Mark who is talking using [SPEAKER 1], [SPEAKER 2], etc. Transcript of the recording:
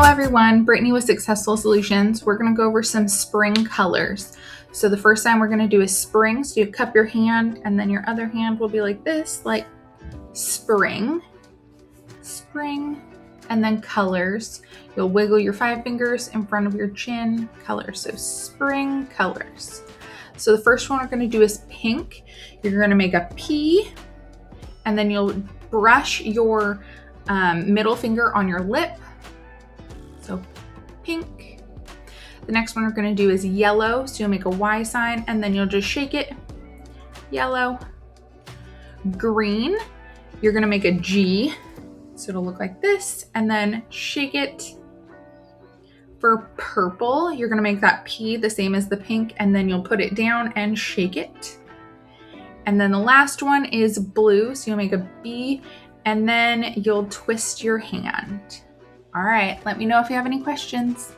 [SPEAKER 1] everyone, Brittany with Successful Solutions. We're gonna go over some spring colors. So the first time we're gonna do is spring. So you cup your hand and then your other hand will be like this, like spring, spring, and then colors. You'll wiggle your 5 fingers in front of your chin, colors. So spring colors. So the first one we're gonna do is pink. You're gonna make a P and then you'll brush your middle finger on your lip. So pink. The next one we're gonna do is yellow. So you'll make a Y sign and then you'll just shake it. Yellow. Green, you're gonna make a G. So it'll look like this and then shake it. For purple, you're gonna make that P the same as the pink and then you'll put it down and shake it. And then the last one is blue. So you'll make a B and then you'll twist your hand. All right, let me know if you have any questions.